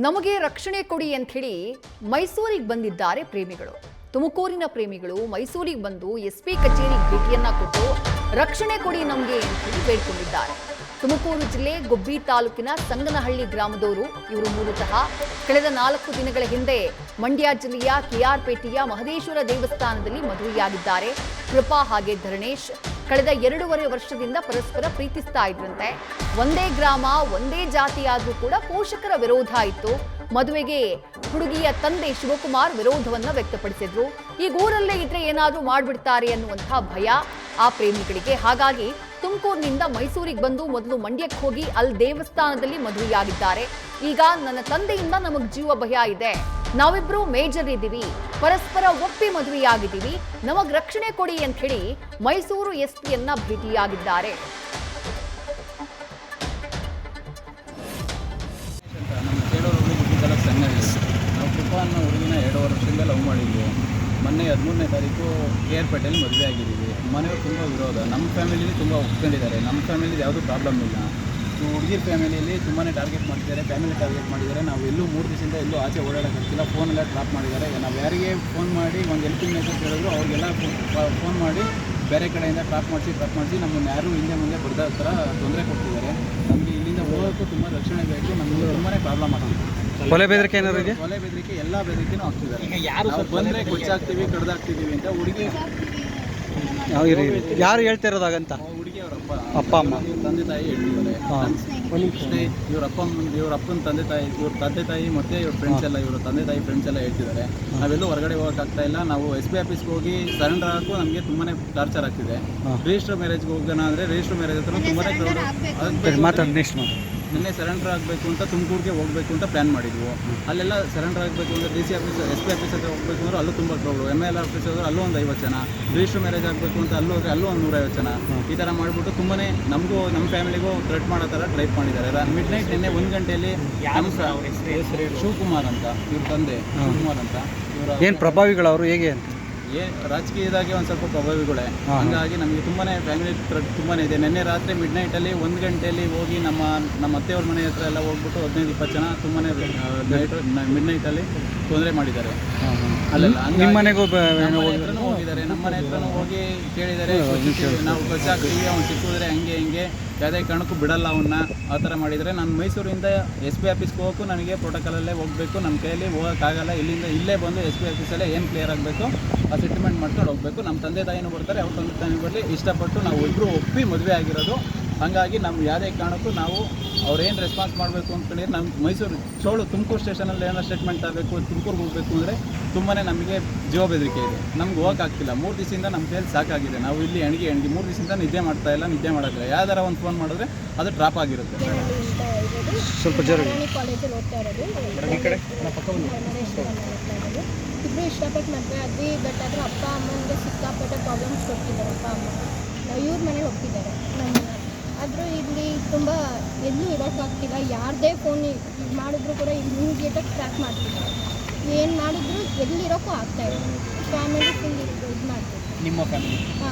ನಮಗೆ ರಕ್ಷಣೆ ಕೊಡಿ ಅಂತ ಹೇಳಿ ಮೈಸೂರಿಗೆ ಬಂದಿದ್ದಾರೆ ಪ್ರೇಮಿಗಳು. ತುಮಕೂರಿನ ಪ್ರೇಮಿಗಳು ಮೈಸೂರಿಗೆ ಬಂದು ಎಸ್ಪಿ ಕಚೇರಿಗೆ ಭೇಟಿಯನ್ನ ಕೊಟ್ಟು ರಕ್ಷಣೆ ಕೊಡಿ ನಮಗೆ ಅಂತ ಹೇಳಿ ಬೇಡಿಕೊಂಡಿದ್ದಾರೆ. ತುಮಕೂರು ಜಿಲ್ಲೆ ಗುಬ್ಬಿ ತಾಲೂಕಿನ ಸಂಗನಹಳ್ಳಿ ಗ್ರಾಮದವರು ಇವರು. ಮೂಲತಃ ಕಳೆದ 4 ದಿನಗಳ ಹಿಂದೆ ಮಂಡ್ಯ ಜಿಲ್ಲೆಯ ಕೆಆರ್ಪೇಟೆಯ ಮಹದೇಶ್ವರ ದೇವಸ್ಥಾನದಲ್ಲಿ ಮದುವೆಯಾಗಿದ್ದಾರೆ. ಕೃಪಾ ಹಾಗೆ ಧರಣೇಶ್ ಕಳೆದ 2.5 ವರ್ಷದಿಂದ ಪರಸ್ಪರ ಪ್ರೀತಿಸ್ತಾ ಇದ್ರಂತೆ. ಒಂದೇ ಗ್ರಾಮ ಒಂದೇ ಜಾತಿಯಾದ್ರೂ ಕೂಡ ಪೋಷಕರ ವಿರೋಧ ಇತ್ತು. ಮದುವೆಗೆ ಹುಡುಗಿಯ ತಂದೆ ಶಿವಕುಮಾರ್ ವಿರೋಧವನ್ನ ವ್ಯಕ್ತಪಡಿಸಿದ್ರು. ಈಗ ಊರಲ್ಲೇ ಇದ್ರೆ ಏನಾದ್ರೂ ಮಾಡ್ಬಿಡ್ತಾರೆ ಅನ್ನುವಂತಹ ಭಯ ಆ ಪ್ರೇಮಿಗಳಿಗೆ. ಹಾಗಾಗಿ ತುಮಕೂರಿನಿಂದ ಮೈಸೂರಿಗೆ ಬಂದು ಮೊದಲು ಮಂಡ್ಯಕ್ಕೆ ಹೋಗಿ ಅಲ್ಲಿ ದೇವಸ್ಥಾನದಲ್ಲಿ ಮದುವೆಯಾಗಿದ್ದಾರೆ. ಈಗ ನನ್ನ ತಂದೆಯಿಂದ ನಮಗ್ ಜೀವ ಭಯ ಇದೆ, ನಾವಿಬ್ರು ಮೇಜರ್ ಇದ್ದೀವಿ, ಪರಸ್ಪರ ಒಪ್ಪಿ ಮದುವೆಯಾಗಿದ್ದೀವಿ, ನಮಗ್ ರಕ್ಷಣೆ ಕೊಡಿ ಅಂತ ಹೇಳಿ ಮೈಸೂರು ಎಸ್ಪಿಯನ್ನ ಭೇಟಿಯಾಗಿದ್ದಾರೆ. ನಾವು ಕೃಪಾ ಅನ್ನೋ ಹುಡುಗಿನ 2 ವರ್ಷದಿಂದ ಲವ್ ಮಾಡಿದ್ವಿ. ಮೊನ್ನೆ 13ನೇ ತಾರೀಕು ಕೆಆರ್ಪೇಟೆಯಲ್ಲಿ ಮದುವೆ ಆಗಿದ್ದೀವಿ. ಮನೆಯವರು ತುಂಬ ವಿರೋಧ, ನಮ್ಮ ಫ್ಯಾಮಿಲಿಯಲ್ಲಿ ತುಂಬ ಒಪ್ಕೊಂಡಿದ್ದಾರೆ. ನಮ್ಮ ಫ್ಯಾಮಿಲಿದು ಯಾವುದೂ ಪ್ರಾಬ್ಲಮ್ ಇಲ್ಲ. ಹುಡುಗಿರ ಫ್ಯಾಮಿಲಿಯಲ್ಲಿ ತುಂಬಾ ಟಾರ್ಗೆಟ್ ಮಾಡ್ತಿದ್ದಾರೆ, ಫ್ಯಾಮಿಲಿ ಟಾರ್ಗೆಟ್ ಮಾಡಿದ್ದಾರೆ. ನಾವು ಎಲ್ಲೂ 3 ದಿವಸದಿಂದ ಎಲ್ಲೂ ಆಚೆ ಓಡಾಡೋಕ್ಕಾಗ್ತಿಲ್ಲ. ಫೋನೆಲ್ಲ ಡ್ರಾಪ್ ಮಾಡಿದ್ದಾರೆ. ನಾವು ಯಾರಿಗೆ ಫೋನ್ ಮಾಡಿ ಒಂದು ಹೆಲ್ಪಿಂಗ್ ಮೆಸೇಜ್ ಹೇಳಿದ್ರು ಅವ್ರಿಗೆಲ್ಲ ಫೋನ್ ಮಾಡಿ ಬೇರೆ ಕಡೆಯಿಂದ ಡ್ರಾಪ್ ಮಾಡಿಸಿ ನಮ್ಮನ್ನು ಯಾರೂ ಹಿಂದೆ ಮುಂದೆ ಬಡ್ದ ಥರ ತೊಂದರೆ ಕೊಡ್ತಿದ್ದಾರೆ. ನಮಗೆ ಇಲ್ಲಿಂದ ಹೋಗೋಕ್ಕೂ ತುಂಬ ರಕ್ಷಣೆ ಬೇಕು. ನಮಗೆ ತುಂಬಾ ಪ್ರಾಬ್ಲಮ್ ಆಗ್ತಿದೆ. ಕೊಲೆ ಬೆದರಿಕೆ ಎಲ್ಲ ಬೆದರಿಕೆನೂ ಆಗ್ತಿದ್ದಾರೆ. ಈಗ ಯಾರು ಬಂದರೆ ಕೊಚ್ಚಾಗ್ತೀವಿ, ಕಡ್ದಾಗ್ತಿದ್ದೀವಿ ಅಂತ ಹುಡುಗಿ ಯಾರು ಹೇಳ್ತಿರೋದಾಗಂತ ಹುಡುಗಿಯವರ ಅಪ್ಪ ಅಮ್ಮ ತಂದೆ ತಾಯಿ ಹೇಳ್ತಿದ್ದಾರೆ. ಇವ್ರ ಅಪ್ಪನ ತಂದೆ ತಾಯಿ ಮತ್ತು ಇವ್ರ ಫ್ರೆಂಡ್ಸ್ ಎಲ್ಲ, ಇವರು ತಂದೆ ತಾಯಿ ಫ್ರೆಂಡ್ಸ್ ಎಲ್ಲ ಹೇಳ್ತಿದ್ದಾರೆ. ನಾವೆಲ್ಲೂ ಹೊರಗಡೆ ಹೋಗೋಕ್ಕಾಗ್ತಾ ಇಲ್ಲ. ನಾವು SP ಆಫೀಸ್ಗೆ ಹೋಗಿ ಸರೆಂಡರ್ ಆಗಕ್ಕೂ ನಮಗೆ ತುಂಬಾ ಟಾರ್ಚರ್ ಆಗ್ತಿದೆ. ರಿಜಿಸ್ಟರ್ ಮ್ಯಾರೇಜ್ಗೆ ಹೋಗೋಣ ಅಂದರೆ ರಿಜಿಸ್ಟರ್ ಮ್ಯಾರೇಜ್ ಹತ್ರ ತುಂಬಾ ಕ್ರೌಡ್. ನಿನ್ನೆ ಸರೆಂಡರ್ ಆಗಬೇಕು ಅಂತ ತುಮಕೂರಿಗೆ ಹೋಗಬೇಕು ಅಂತ ಪ್ಲ್ಯಾನ್ ಮಾಡಿದ್ವು. ಅಲ್ಲೆಲ್ಲ ಸರೆಂಡರ್ ಆಗಬೇಕು ಅಂದರೆ DC ಆಫೀಸ್ SP ಆಫೀಸ್ ಹತ್ರ ಹೋಗಬೇಕು ಅಂದ್ರೆ ಅಲ್ಲೂ ತುಂಬ ಕ್ರೌಡು. ML ಆಫೀಸ್ ಹೋದ್ರೆ ಅಲ್ಲೂ ಒಂದು 50 ಜನ. ರಿಜಿಸ್ಟರ್ ಮ್ಯಾರೇಜ್ ಆಗಬೇಕು ಅಂತ ಅಲ್ಲೂ ಒಂದು 150 ಜನ. ಈ ಥರ ಮಾಡಿಬಿಟ್ಟು ತುಂಬಾ ನಮಗೂ ನಮ್ಮ ಫ್ಯಾಮಿಲಿಗೂ ಥ್ರೆಟ್ ಮಾಡೋ ಥರ ಟ್ರೈ ಮಾಡಿದ್ದಾರೆ. ಮಿಡ್ ನೈಟ್ ನಿನ್ನೆ 1 ಗಂಟೆಯಲ್ಲಿ ಶಿವಕುಮಾರ್ ಅಂತ ಇವ್ರ ತಂದೆ ಶಿವಕುಮಾರ್ ಅಂತ ಇವರ ಏನು ಪ್ರಭಾವಿಗಳು ಅವರು ಹೇಗೆ ಅಂತ ರಾಜಕೀಯದಾಗಿ ಒಂದು ಸ್ವಲ್ಪ ಪ್ರಭಾವಿಗಳೇ. ಹಂಗಾಗಿ ನಮಗೆ ತುಂಬಾ ಫ್ಯಾಮಿಲಿ ಥ್ರೆಟ್ ತುಂಬಾ ಇದೆ. ನಿನ್ನೆ ರಾತ್ರಿ ಮಿಡ್ ನೈಟಲ್ಲಿ 1 ಗಂಟೆಯಲ್ಲಿ ಹೋಗಿ ನಮ್ಮ ಅತ್ತೆಯವ್ರ ಮನೆ ಹತ್ರ ಎಲ್ಲ ಹೋಗ್ಬಿಟ್ಟು 15-20 ಜನ ತುಂಬಾ ಮಿಡ್ ನೈಟಲ್ಲಿ ತೊಂದರೆ ಮಾಡಿದ್ದಾರೆ. ಅಲ್ಲೆಲ್ಲ ನಿಮ್ಮ ಮನೆಗೂ ಹೋಗಿದ್ದಾರೆ. ನಮ್ಮ ಮನೆ ಹತ್ರನೂ ಹೋಗಿ ಕೇಳಿದ್ದಾರೆ, ನಾವು ಖರ್ಚಾಗ್ತೀವಿ, ಅವ್ನು ಸಿಕ್ಕಿದ್ರೆ ಹಂಗೆ ಯಾವುದೇ ಕಾರಣಕ್ಕೂ ಬಿಡಲ್ಲ ಅವನ್ನ, ಆ ಥರ ಮಾಡಿದರೆ. ನಾನು ಮೈಸೂರಿಂದ SP ಆಫೀಸ್ಗೆ ಹೋಗೋಕ್ಕೂ ನನಗೆ ಪ್ರೋಟೋಕಾಲಲ್ಲೇ ಹೋಗಬೇಕು. ನಮ್ಮ ಕೈಯಲ್ಲಿ ಹೋಗೋಕ್ಕಾಗಲ್ಲ. ಇಲ್ಲೇ ಬಂದು SP ಆಫೀಸಲ್ಲೇ ಏನು ಕ್ಲಿಯರ್ ಆಗಬೇಕು ಆ ಸೆಟ್ಲ್ಮೆಂಟ್ ಮಾಡ್ಕೊಂಡು ಹೋಗಬೇಕು. ನಮ್ಮ ತಂದೆ ತಾಯಿನೂ ಬರ್ತಾರೆ, ಅವ್ರ ತಂದೆ ತಾಯಿನೂ ಬರಲಿ. ಇಷ್ಟಪಟ್ಟು ನಾವು ಇಬ್ಬರು ಒಪ್ಪಿ ಮದುವೆ ಆಗಿರೋದು. ಹಾಗಾಗಿ ನಮ್ಮ ಯಾವುದೇ ಕಾರಣಕ್ಕೂ ನಾವು ಅವ್ರೇನು ರೆಸ್ಪಾನ್ಸ್ ಮಾಡಬೇಕು ಅಂದ್ಕೊಂಡಿದ್ರೆ ನಮ್ಮ ಮೈಸೂರು ತುಮಕೂರು ಸ್ಟೇಷನಲ್ಲಿ ಏನೋ ಸ್ಟೇಟ್ಮೆಂಟ್ ಆಗಬೇಕು, ತುಮಕೂರಿಗೆ ಹೋಗಬೇಕು ಅಂದರೆ ತುಂಬಾ ನಮಗೆ ಜೀವ ಬೆದರಿಕೆ ಇದೆ. ನಮ್ಗೆ ಹೋಗೋಕ್ಕಾಗ್ತಿಲ್ಲ. 3 ದಿವಸದಿಂದ ನಮ್ಮ ಕೈಯಲ್ಲಿ ಸಾಕಾಗಿದೆ. ನಾವು ಇಲ್ಲಿ ಎಣ್ಗಿ 3 ದಿವಸದಿಂದ ನಿದ್ದೆ ಮಾಡ್ತಾಯಿಲ್ಲ. ಯಾವ್ದಾರ ಒಂದು ಫೋನ್ ಮಾಡಿದ್ರೆ ಅದು ಡ್ರಾಪ್ ಆಗಿರುತ್ತೆ. ಸ್ವಲ್ಪ ಜೋರಾಗಿ ಕಾಲೇಜಲ್ಲಿ ಓದ್ತಾ ಇರೋದು. ಇಬ್ಬರು ಇಷ್ಟಪಟ್ಟು ಮದುವೆ ಆದ್ವಿ. ಬಟ್ ಆದರೆ ಅಪ್ಪ ಅಮ್ಮನಿಗೆ ಸಿಕ್ಕಾಪಟ್ಟೆ ಪ್ರಾಬ್ಲಮ್ಸ್ ಕೊಡ್ತಿದ್ದಾರೆ. ಅಪ್ಪ ಅಮ್ಮ ಇವ್ರ ಮನೆಗೆ ಹೋಗ್ತಿದ್ದಾರೆ ನಮ್ಮನ್ನ. ಆದರೂ ಇಲ್ಲಿ ತುಂಬ ಎಲ್ಲೂ ಇರೋಕ್ಕಾಗ್ತಿಲ್ಲ. ಯಾರದೇ ಫೋನ್ ಮಾಡಿದ್ರು ಕೂಡ ಇಮಿಡಿಯೇಟಾಗಿ ಟ್ರ್ಯಾಕ್ ಮಾಡ್ತಿದ್ದಾರೆ. ಏನು ಮಾಡಿದ್ರು ಎಲ್ಲಿರೋಕ್ಕೂ ಆಗ್ತಾಯಿಲ್ಲ. ಫ್ಯಾಮಿಲಿ ಫುಲ್ ಇದು ಮಾಡ್ತಿದ್ದಾರೆ. ನಿಮ್ಮ ಫ್ಯಾಮಿಲಿ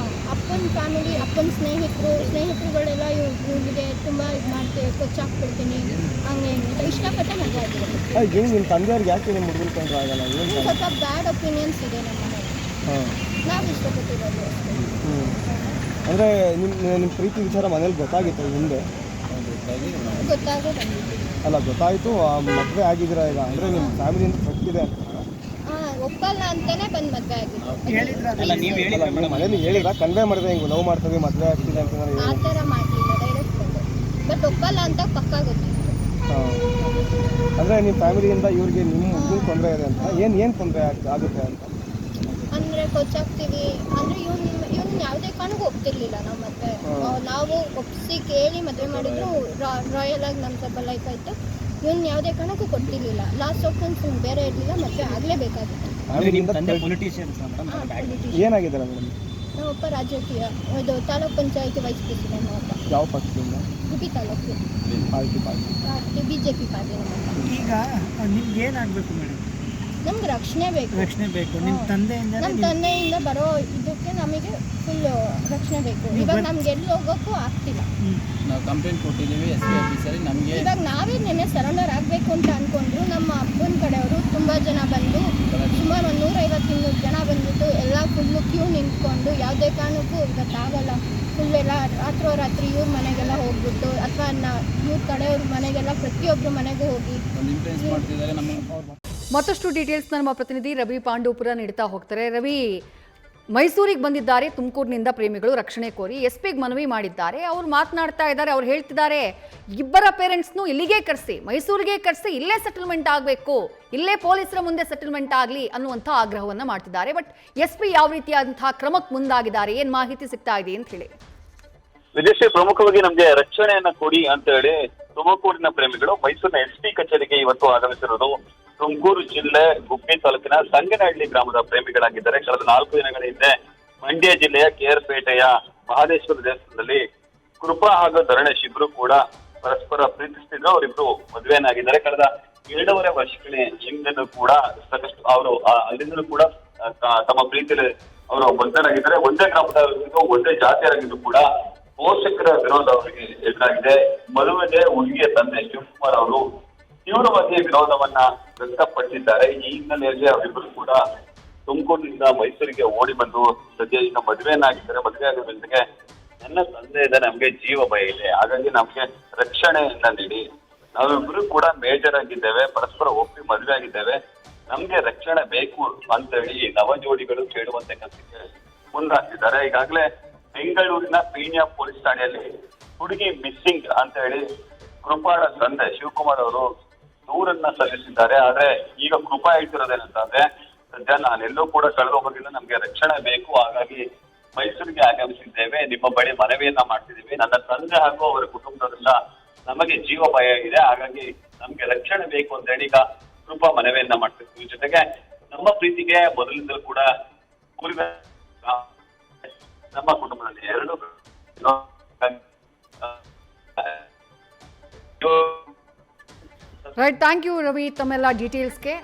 ಅಪ್ಪನ ಫ್ಯಾಮಿಲಿ, ಅಪ್ಪನ ಸ್ನೇಹಿತರುಗಳೆಲ್ಲ ಇವ್ರಿಗೆ ತುಂಬ ಇದು ಮಾಡ್ತೀವಿ, ಕೊಚ್ಚಾಕ್ಬಿಡ್ತೀನಿ ಹಂಗೆ ಅಂತ ಇಷ್ಟಪಟ್ಟೆ ಮದುವೆ ಆಗಿರೋದು. ನಿಮ್ಮ ತಂದೆಯವ್ರಿಗೆ ಯಾಕೆ ನಿಮ್ಮ ಹುಡುಗರು ಆಗಲ್ಲ? ಸ್ವಲ್ಪ ಬ್ಯಾಡ್ ಒಪಿನಿಯನ್ಸ್ ಇದೆ ನಮ್ಮ ಮನೆಯಲ್ಲಿ. ನಾವು ಇಷ್ಟಪಟ್ಟಿರೋದು ಅಂದರೆ ನಿಮ್ಮ ಪ್ರೀತಿ ವಿಚಾರ ಮನೇಲಿ ಗೊತ್ತಾಗಿತ್ತು ಹಿಂದೆ? ಗೊತ್ತಾಗೋ ಬಂದಿದ್ದು ಅಲ್ಲ, ಗೊತ್ತಾಯಿತು. ಮದುವೆ ಆಗಿದ್ದೀರಾ ಈಗ ಅಂದರೆ ನಿಮ್ಮ ಫ್ಯಾಮಿಲಿಯಿಂದ ಗೊತ್ತಿದೆ. ಒಪ್ಪಲ್ಲ ಅಂತಲೇ ಬಂದು ಮದುವೆ ಆಗಿದ್ದು. ಮನೇಲಿ ಹೇಳಿದ್ರಾ? ಕನ್ವೆ ಮಾಡಿದ್ರೆ ಹಿಂಗೆ ಲವ್ ಮಾಡ್ತೀವಿ ಮದುವೆ ಆಗ್ತಿದೆ ಅಂತ ಆ ಥರ ಮಾಡಲಿಲ್ಲ, ಡೈರೆಕ್ಟ್ ಬಂದು. ಬಟ್ ಒಪ್ಪಲ್ಲ ಅಂತ ಪಕ್ಕ ಗೊತ್ತಿತ್ತು. ಅಂದರೆ ನಿಮ್ಮ ಫ್ಯಾಮಿಲಿಯಿಂದ ಇವ್ರಿಗೆ ನಿಮ್ಮ ಹುಡುಗನ ತೊಂದರೆ ಇದೆ ಅಂತ ಏನು ತೊಂದರೆ ಆಗುತ್ತೆ ಅಂತ ಅಂದರೆ ಕೊಚ್ಚಾಗ್ತೀವಿ ಅಂದರೆ ಇವ್ನು ಯಾವುದೇ ಕಾರಣಕ್ಕೂ ಒಪ್ತಿರ್ಲಿಲ್ಲ. ನಾವು ಮತ್ತೆ ನಾವು ಒಪ್ಪಿಸಿ ಕೇಳಿ ಮದುವೆ ಮಾಡಿದ್ರು ರಾಯಲ್ ಆಗಿ ನಮ್ಮ ಸ್ವಲ್ಪ ಲೈಫ್ ಆಯಿತು. ಇವ್ನು ಯಾವುದೇ ಕಾರಣಕ್ಕೂ ಕೊಡ್ತಿರ್ಲಿಲ್ಲ. ಲಾಸ್ಟ್ ಆಪ್ಷನ್ಸ್ ಬೇರೆ ಇರಲಿಲ್ಲ, ಮದುವೆ ಆಗಲೇಬೇಕಾಗಿತ್ತು. ಏನಾಗಿದ್ದಾರೆ ಮೇಡಮ್? ನಮ್ಮಪ್ಪ ರಾಜಕೀಯ, ಇದು ತಾಲೂಕ್ ಪಂಚಾಯತಿ ವೈಸ್ ಪ್ರೆಸಿಡೆಂಟ್. ನಮ್ಮಪ್ಪ ಯಾವ ಪಕ್ಷದಿಂದ? ಗುಬ್ಬಿ ತಾಲೂಕು BJP ಪಾರ್ಟಿ ನಮ್ಮಪ್ಪ. ಈಗ ನಿಮ್ಗೆ ಏನಾಗಬೇಕು ಮೇಡಮ್? ನಮ್ಗೆ ರಕ್ಷಣೆ ಬೇಕು. ನಿಮ್ಮ ತಂದೆಯಿಂದ ಬರೋ ಇದಕ್ಕೆ ನಮಗೆ ಫುಲ್ ರಕ್ಷಣೆ ಬೇಕು. ಇವಾಗ ನಮ್ಗೆ ಎಲ್ಲಿ ಹೋಗೋಕ್ಕೂ ಆಗ್ತಿಲ್ಲ. ನಾವು ಕಂಪ್ಲೇಂಟ್ ಕೊಟ್ಟಿದ್ದೀವಿ SP ಆಫೀಸಲ್ಲಿ. ನಮಗೆ ಇವಾಗ ನಾವೇ ನೆನ್ನೆ ಸರೆಂಡರ್ ಆಗಬೇಕು ಅಂತ ಅಂದ್ಕೊಂಡ್ರು. ನಮ್ಮ ಕಾರಣಕ್ಕೂ ಇವತ್ತಾಗಲ್ಲ. ಫುಲ್ ಎಲ್ಲ ರಾತ್ರೋರಾತ್ರಿ ಇವ್ರ ಮನೆಗೆಲ್ಲ ಹೋಗ್ಬಿಟ್ಟು ಅಥವಾ ಇವ್ರ ಕಡೆಯವ್ರ ಮನೆಗೆಲ್ಲ ಪ್ರತಿಯೊಬ್ಬರು ಮನೆಗೂ ಹೋಗಿ ಒಂದು ಇನ್ಫ್ಲೂಯೆನ್ಸ್ ಮಾಡ್ತಿದ್ದಾರೆ ನಮ್ಮ. ಮತ್ತಷ್ಟು ಡೀಟೇಲ್ಸ್ ನಮ್ಮ ಪ್ರತಿನಿಧಿ ರವಿ ಪಾಂಡವಪುರ ನೀಡ್ತಾ ಹೋಗ್ತಾರೆ. ರವಿ, ಮೈಸೂರಿಗೆ ಬಂದಿದ್ದಾರೆ ತುಮಕೂರಿನಿಂದ ಪ್ರೇಮಿಗಳು ರಕ್ಷಣೆ ಕೋರಿ ಎಸ್ಪಿಗೆ ಮನವಿ ಮಾಡಿದ್ದಾರೆ. ಅವ್ರು ಮಾತನಾಡ್ತಾ ಇದ್ದಾರೆ, ಅವ್ರು ಹೇಳ್ತಿದ್ದಾರೆ ಇಬ್ಬರ ಪೇರೆಂಟ್ಸ್ನು ಇಲ್ಲಿಗೆ ಕರೆಸಿ, ಮೈಸೂರಿಗೆ ಕರೆಸಿ, ಇಲ್ಲೇ ಸೆಟಲ್ಮೆಂಟ್ ಆಗಬೇಕು, ಇಲ್ಲೇ ಪೊಲೀಸರ ಮುಂದೆ ಸೆಟಲ್ಮೆಂಟ್ ಆಗಲಿ ಅನ್ನುವಂಥ ಆಗ್ರಹವನ್ನ ಮಾಡ್ತಿದ್ದಾರೆ. ಬಟ್ ಎಸ್ಪಿ ಯಾವ ರೀತಿಯಾದಂತಹ ಕ್ರಮಕ್ಕೆ ಮುಂದಾಗಿದ್ದಾರೆ, ಏನ್ ಮಾಹಿತಿ ಸಿಗ್ತಾ ಇದೆ ಅಂತ ಹೇಳಿ? ವಿದೇಶಿ ಪ್ರಮುಖವಾಗಿ ನಮ್ಗೆ ರಕ್ಷಣೆಯನ್ನ ಕೊಡಿ ಅಂತ ಹೇಳಿ ತುಮಕೂರಿನ ಪ್ರೇಮಿಗಳು ಮೈಸೂರಿನ ಎಸ್ಪಿ ಕಚೇರಿಗೆ ಇವತ್ತು ಆಗಮಿಸಿರೋದು. ತುಮಕೂರು ಜಿಲ್ಲೆ ಗುಬ್ಬಿ ತಾಲೂಕಿನ ಸಂಗನಹಳ್ಳಿ ಗ್ರಾಮದ ಪ್ರೇಮಿಗಳಾಗಿದ್ದಾರೆ. ಕಳೆದ 4 ದಿನಗಳ ಹಿಂದೆ ಮಂಡ್ಯ ಜಿಲ್ಲೆಯ ಕೇರ್ಪೇಟೆಯ ಮಹದೇಶ್ವರ ದೇವಸ್ಥಾನದಲ್ಲಿ ಕೃಪಾ ಹಾಗೂ ಧರಣೇಶ್ ಇಬ್ರು ಕೂಡ ಪರಸ್ಪರ ಪ್ರೀತಿಸ್ತಿದ್ರು. ಅವರಿಬ್ರು ಮದುವೆನಾಗಿದ್ದಾರೆ. ಕಳೆದ 2.5 ವರ್ಷಗಳ ಹಿಂದೆನೂ ಕೂಡ ಸಾಕಷ್ಟು ಅವರು ಅಲ್ಲಿಂದಲೂ ಕೂಡ ತಮ್ಮ ಪ್ರೀತಿಯಲ್ಲಿ ಅವರು ಬದ್ಧರಾಗಿದ್ದಾರೆ. ಒಂದೇ ಗ್ರಾಮದವರಿಗೂ ಒಂದೇ ಜಾತಿಯರಾಗಿದ್ದು ಕೂಡ ಪೋಷಕರ ವಿರೋಧ ಅವರಿಗೆ ಎದುರಾಗಿದೆ. ಮದುವೆಗೆ ಹುಡುಗಿಯ ತಂದೆ ಶಿವಕುಮಾರ್ ಅವರು ತೀವ್ರವಾಗಿ ವಿರೋಧವನ್ನ ವ್ಯಕ್ತಪಡಿಸಿದ್ದಾರೆ. ಈ ಹಿನ್ನೆಲೆಯಲ್ಲಿ ಅವರಿಬ್ಬರು ಕೂಡ ತುಮಕೂರಿನಿಂದ ಮೈಸೂರಿಗೆ ಓಡಿ ಬಂದು ಸದ್ಯ ಈಗ ಮದುವೆಯನ್ನಾಗಿದ್ದಾರೆ. ಮದುವೆ ಆದ ಜೊತೆಗೆ ನನ್ನ ತಂದೆ ಇದೆ, ನಮ್ಗೆ ಜೀವ ಭಯ ಇದೆ, ಹಾಗಾಗಿ ನಮ್ಗೆ ರಕ್ಷಣೆಯನ್ನ ನೀಡಿ, ನಾವಿಬ್ರು ಕೂಡ ಮೇಜರ್ ಆಗಿದ್ದೇವೆ, ಪರಸ್ಪರ ಒಪ್ಪಿ ಮದುವೆ ಆಗಿದ್ದೇವೆ, ನಮ್ಗೆ ರಕ್ಷಣೆ ಬೇಕು ಅಂತ ಹೇಳಿ ನವ ಜೋಡಿಗಳು ಕೇಳುವಂತೆ ಕೆಲಸಕ್ಕೆ ಮುಂದಾಗ್ತಿದ್ದಾರೆ. ಈಗಾಗಲೇ ಬೆಂಗಳೂರಿನ ಪೀಣ್ಯ ಪೊಲೀಸ್ ಠಾಣೆಯಲ್ಲಿ ಹುಡುಗಿ ಮಿಸ್ಸಿಂಗ್ ಅಂತ ಹೇಳಿ ಕೃಪಾಳ ತಂದೆ ಶಿವಕುಮಾರ್ ಅವರು ದೂರನ್ನ ಸಲ್ಲಿಸಿದ್ದಾರೆ. ಆದ್ರೆ ಈಗ ಕೃಪಾ ಹೇಳ್ತಿರೋದೇನಂತಂದ್ರೆ, ಸದ್ಯ ನಾನೆಲ್ಲೂ ಕೂಡ ಕಳೆದು ಹೋಗಿಲ್ಲ, ನಮ್ಗೆ ರಕ್ಷಣೆ ಬೇಕು, ಹಾಗಾಗಿ ಮೈಸೂರಿಗೆ ಆಗಮಿಸಿದ್ದೇವೆ, ನಿಮ್ಮ ಬಳಿ ಮನವಿಯನ್ನ ಮಾಡ್ತಿದ್ದೀವಿ, ನನ್ನ ತಂದೆ ಹಾಗೂ ಅವರ ಕುಟುಂಬದಿಂದ ನಮಗೆ ಜೀವ ಭಯ ಇದೆ, ಹಾಗಾಗಿ ನಮ್ಗೆ ರಕ್ಷಣೆ ಬೇಕು ಅಂತ ಹೇಳಿ ಈಗ ಕೃಪಾ ಮನವಿಯನ್ನ ಮಾಡ್ತಿದ್ವಿ. ಜೊತೆಗೆ ನಮ್ಮ ಪ್ರೀತಿಗೆ ಮೊದಲಿಂದಲೂ ಕೂಡ ನಮ್ಮ ಕುಟುಂಬದಲ್ಲಿ 2 ರೈಟ್, ಥ್ಯಾಂಕ್ ಯು ರವಿ ತಮ್ಮೆಲ್ಲ ಡೀಟೇಲ್ಸ್ಗೆ.